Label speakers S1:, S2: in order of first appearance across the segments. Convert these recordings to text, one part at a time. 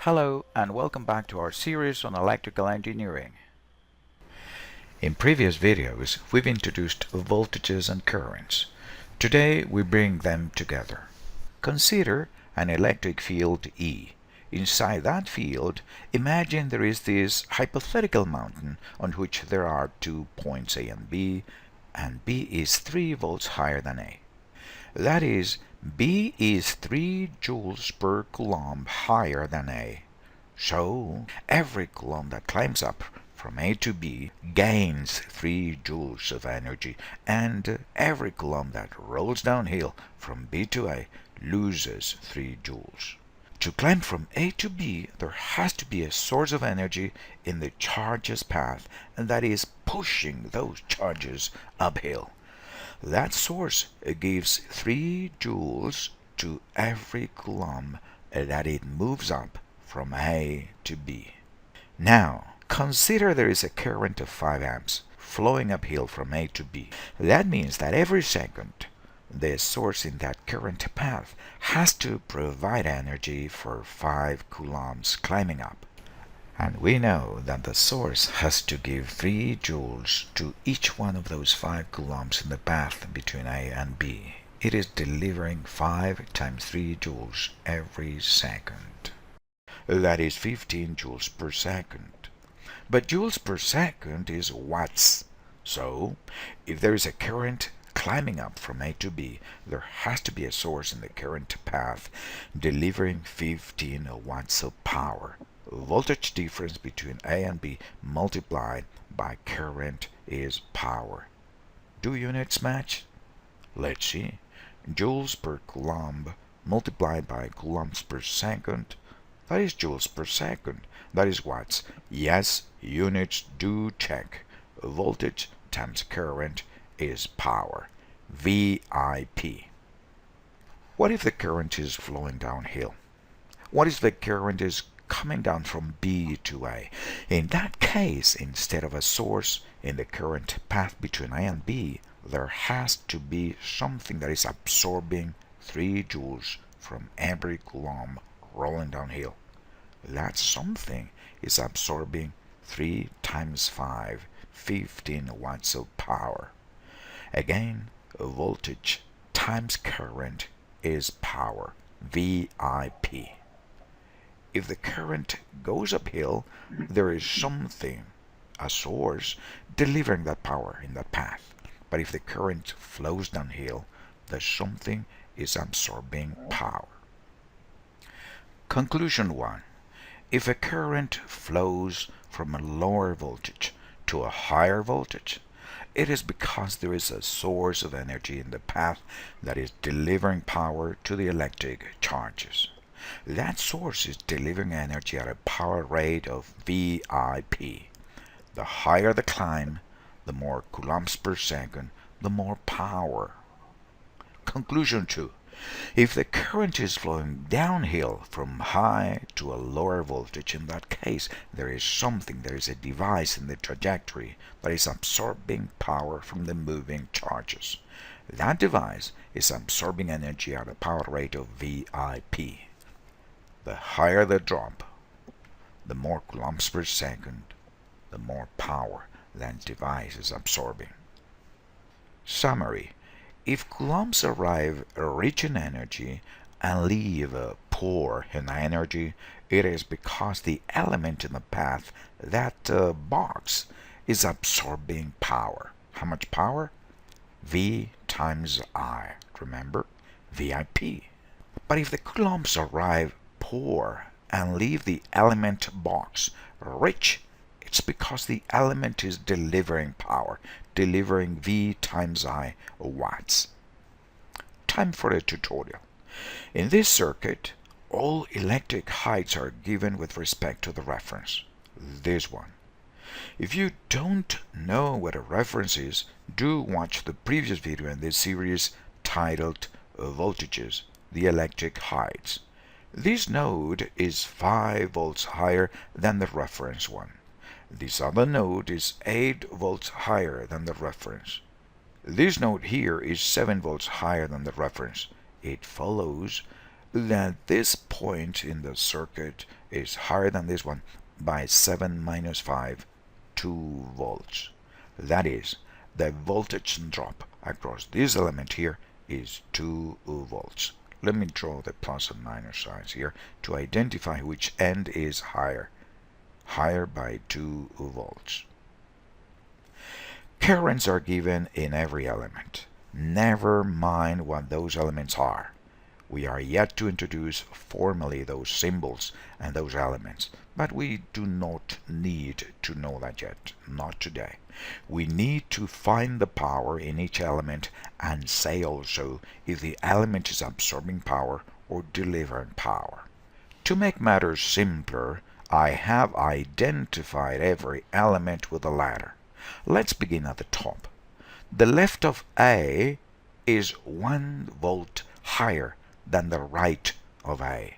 S1: Hello and welcome back to our series on electrical engineering. In previous videos, we've introduced voltages and currents. Today, we bring them together. Consider an electric field E. Inside that field, imagine there is this hypothetical mountain on which there are 2 points A and B is 3 volts higher than A. That is, B is 3 joules per coulomb higher than A. So, every coulomb that climbs up from A to B gains 3 joules of energy, and every coulomb that rolls downhill from B to A loses 3 joules. To climb from A to B, there has to be a source of energy in the charge's path, and that is pushing those charges uphill. That source gives 3 joules to every coulomb that it moves up from A to B. Now, consider there is a current of 5 amps flowing uphill from A to B. That means that every second, the source in that current path has to provide energy for 5 coulombs climbing up. And we know that the source has to give 3 joules to each one of those 5 coulombs in the path between A and B. It is delivering 5 times 3 joules every second. That is 15 joules per second. But joules per second is watts. So, if there is a current climbing up from A to B, there has to be a source in the current path delivering 15 watts of power. Voltage difference between A and B multiplied by current is power. Do units match? Let's see. Joules per coulomb multiplied by coulombs per second. That is joules per second. That is watts. Yes, units do check. Voltage times current is power. VIP. What if the current is flowing downhill? What if the current is coming down from B to A? In that case, instead of a source in the current path between A and B, there has to be something that is absorbing 3 joules from every coulomb rolling downhill. That something is absorbing 3 times 5, 15 watts of power. Again, voltage times current is power, VIP. If the current goes uphill, there is something, a source, delivering that power in that path. But if the current flows downhill, the something is absorbing power. Conclusion 1. If a current flows from a lower voltage to a higher voltage, it is because there is a source of energy in the path that is delivering power to the electric charges. That source is delivering energy at a power rate of VIP. The higher the climb, the more coulombs per second, the more power. Conclusion 2. If the current is flowing downhill from high to a lower voltage, in that case, there is a device in the trajectory that is absorbing power from the moving charges. That device is absorbing energy at a power rate of VIP. The higher the drop, the more coulombs per second, the more power that device is absorbing. Summary. If coulombs arrive rich in energy and leave poor in energy, it is because the element in the path, that box, is absorbing power. How much power? V times I. Remember? VIP. But if the coulombs arrive poor and leave the element box rich, it's because the element is delivering power, delivering V times I watts. Time for a tutorial. In this circuit, all electric heights are given with respect to the reference, this one. If you don't know what a reference is, do watch the previous video in this series titled Voltages, the Electric Heights. This node is 5 volts higher than the reference one. This other node is 8 volts higher than the reference. This node here is 7 volts higher than the reference. It follows that this point in the circuit is higher than this one by 7 minus 5, 2 volts. That is, the voltage drop across this element here is 2 volts. Let me draw the plus and minus signs here to identify which end is higher by 2 volts. Currents are given in every element. Never mind what those elements are. We are yet to introduce formally those symbols and those elements, but we do not need to know that yet, not today. We need to find the power in each element and say also if the element is absorbing power or delivering power. To make matters simpler, I have identified every element with a ladder. Let's begin at the top. The left of A is 1 volt higher than the right of A.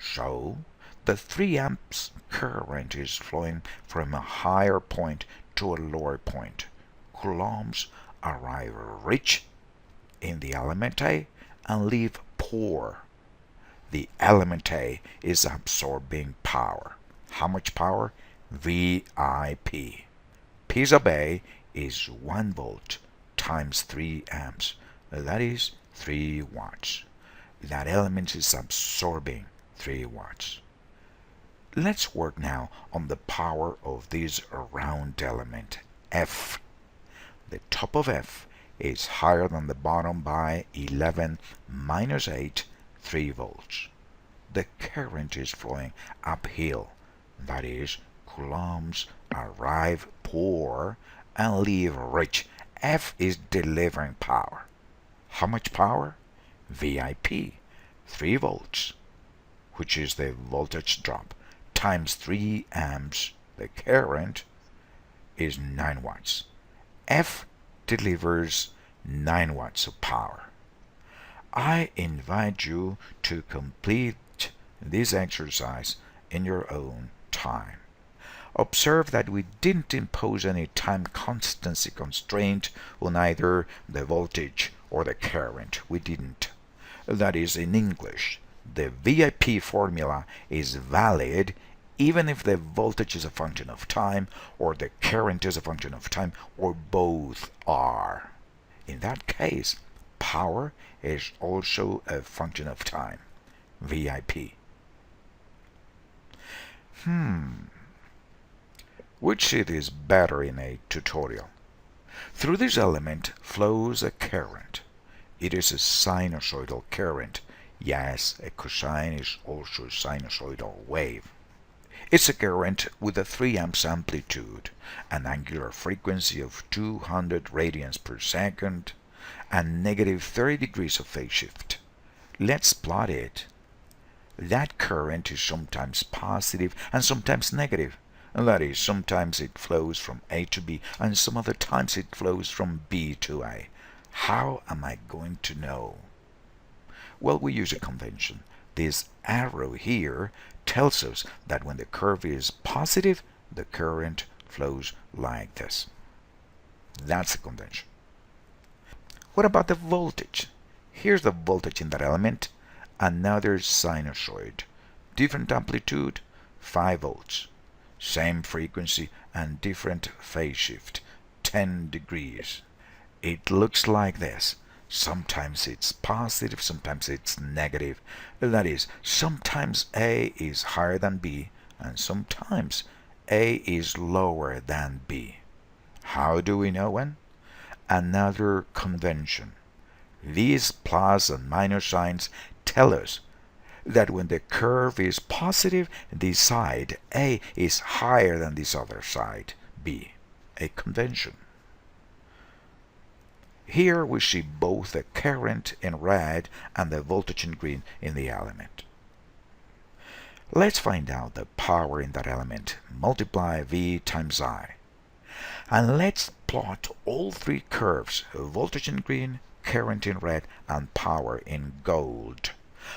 S1: So, the 3 amps current is flowing from a higher point to a lower point. Coulombs arrive rich in the element A and leave poor. The element A is absorbing power. How much power? VIP. P sub A is 1 volt times 3 amps. That is 3 watts. That element is absorbing 3 watts. Let's work now on the power of this round element, F. The top of F is higher than the bottom by 11 minus 8, 3 volts. The current is flowing uphill. That is, coulombs arrive poor and leave rich. F is delivering power. How much power? VIP, 3 volts, which is the voltage drop, times 3 amps, the current, is 9 watts. F delivers 9 watts of power. I invite you to complete this exercise in your own time. Observe that we didn't impose any time constancy constraint on either the voltage or the current. We didn't. That is, in English, the VIP formula is valid even if the voltage is a function of time or the current is a function of time or both are. In that case, power is also a function of time. VIP. Which sheet is better in a tutorial? Through this element flows a current. It is a sinusoidal current. Yes, a cosine is also a sinusoidal wave. It's a current with a 3 amps amplitude, an angular frequency of 200 radians per second, and negative 30 degrees of phase shift. Let's plot it. That current is sometimes positive and sometimes negative. That is, sometimes it flows from A to B, and some other times it flows from B to A. How am I going to know? Well, we use a convention. This arrow here tells us that when the curve is positive, the current flows like this. That's the convention. What about the voltage? Here's the voltage in that element. Another sinusoid. Different amplitude, 5 volts. Same frequency and different phase shift, 10 degrees. It looks like this. Sometimes it's positive, sometimes it's negative. That is, sometimes A is higher than B, and sometimes A is lower than B. How do we know when? Another convention. These plus and minus signs tell us that when the curve is positive, this side A is higher than this other side B. A convention. Here we see both the current in red and the voltage in green in the element. Let's find out the power in that element. Multiply V times I. And let's plot all 3 curves, voltage in green, current in red, and power in gold.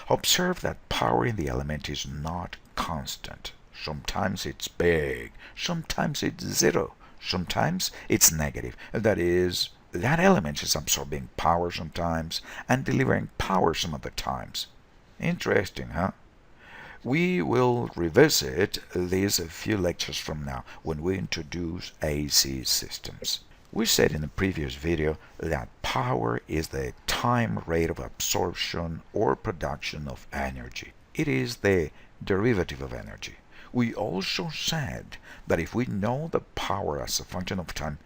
S1: Observe that power in the element is not constant. Sometimes it's big, sometimes it's 0, sometimes it's negative. That is, that element is absorbing power sometimes and delivering power some other times. Interesting, huh? We will revisit this a few lectures from now when we introduce AC systems. We said in the previous video that power is the time rate of absorption or production of energy. It is the derivative of energy. We also said that if we know the power as a function of time,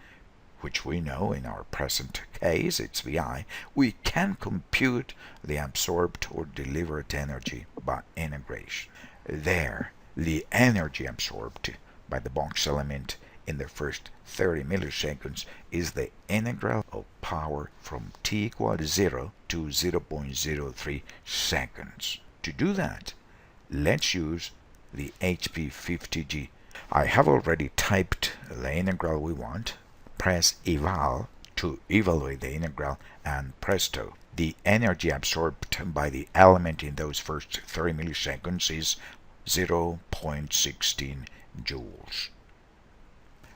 S1: which we know in our present case, it's VI, we can compute the absorbed or delivered energy by integration. There, the energy absorbed by the box element in the first 30 milliseconds is the integral of power from t equals 0 to 0.03 seconds. To do that, let's use the HP50G. I have already typed the integral we want. Press eval to evaluate the integral, and presto, the energy absorbed by the element in those first 30 milliseconds is 0.16 joules.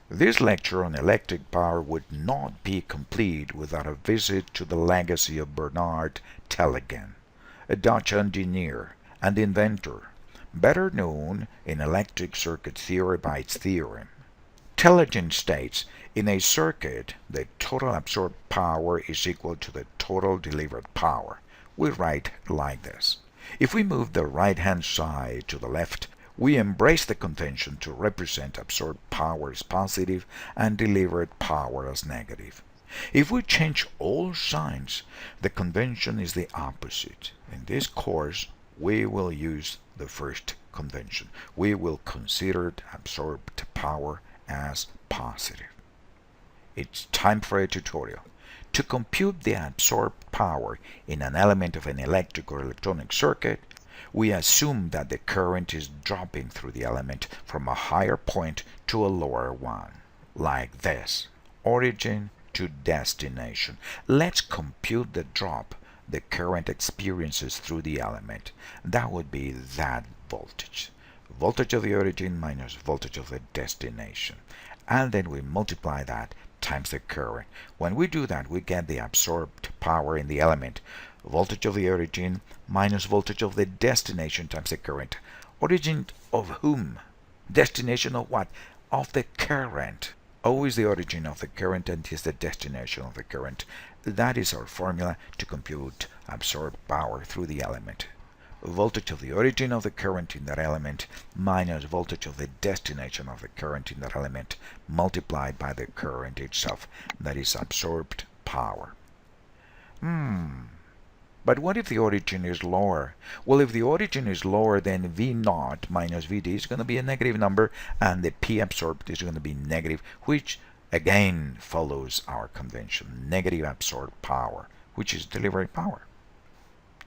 S1: This lecture on electric power would not be complete without a visit to the legacy of Bernard Telegen, a Dutch engineer and inventor, better known in electric circuit theory by its theorem. Telegen states, in a circuit, the total absorbed power is equal to the total delivered power. We write like this. If we move the right-hand side to the left, we embrace the convention to represent absorbed power as positive and delivered power as negative. If we change all signs, the convention is the opposite. In this course, we will use the first convention. We will consider absorbed power as positive. It's time for a tutorial. To compute the absorbed power in an element of an electric or electronic circuit, we assume that the current is dropping through the element from a higher point to a lower one, like this, origin to destination. Let's compute the drop the current experiences through the element. That would be that voltage. Voltage of the origin minus voltage of the destination. And then we multiply that times the current. When we do that, we get the absorbed power in the element. Voltage of the origin minus voltage of the destination times the current. Origin of whom? Destination of what? Of the current. O is the origin of the current and is the destination of the current. That is our formula to compute absorbed power through the element. Voltage of the origin of the current in that element minus voltage of the destination of the current in that element multiplied by the current itself. That is absorbed power. But what if the origin is lower? Well, if the origin is lower, then V0 minus Vd is going to be a negative number, and the P absorbed is going to be negative, which again follows our convention. Negative absorbed power, which is delivered power.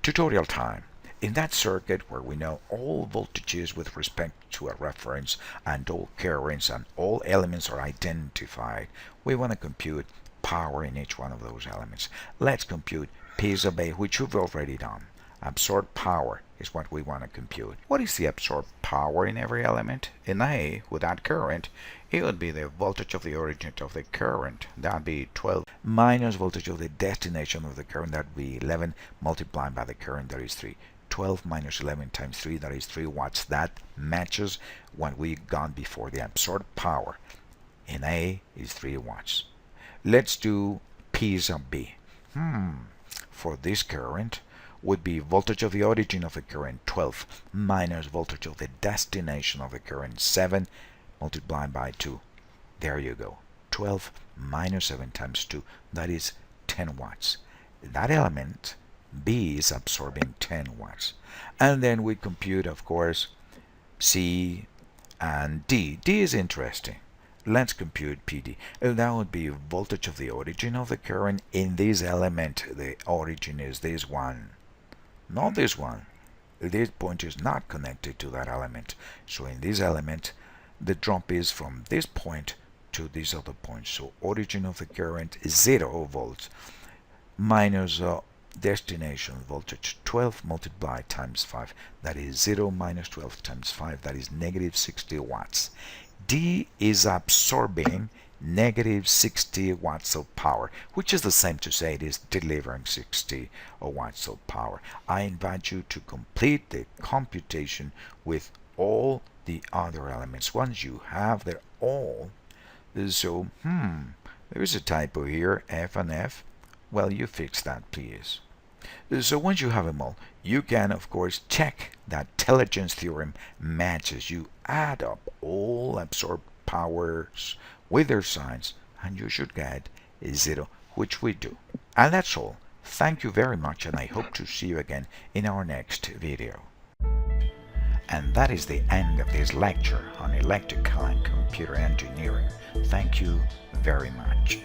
S1: Tutorial time. In that circuit where we know all voltages with respect to a reference and all currents and all elements are identified, we want to compute power in each one of those elements. Let's compute P sub A, which we've already done. Absorbed power is what we want to compute. What is the absorbed power in every element? In A, without current, it would be the voltage of the origin of the current. That would be 12 minus voltage of the destination of the current. That would be 11 multiplied by the current. That is 3. 12 minus 11 times 3, that is 3 watts. That matches what we got before. The absorbed power in A is 3 watts. Let's do P sub B. For this current would be voltage of the origin of the current 12 minus voltage of the destination of the current 7 multiplied by 2. There you go. 12 minus 7 times 2, that is 10 watts. That element B is absorbing 10 watts. And then we compute, of course, C and D. D is interesting. Let's compute PD. That would be voltage of the origin of the current in this element. The origin is this one, not this one. This point is not connected to that element. So in this element, the drop is from this point to this other point. So origin of the current is 0 volts minus destination voltage 12 multiplied times 5. That is 0 minus 12 times 5. That is negative 60 watts. D is absorbing negative 60 watts of power, which is the same to say it is delivering 60 watts of power. I invite you to complete the computation with all the other elements. Once you have them all, so there is a typo here, F and F. Well, you fix that, please. So once you have them all, you can of course check that intelligence theorem matches. You add up all absorbed powers with their signs and you should get a 0, which we do. And that's all. Thank you very much, and I hope to see you again in our next video. And that is the end of this lecture on electrical and computer engineering. Thank you very much.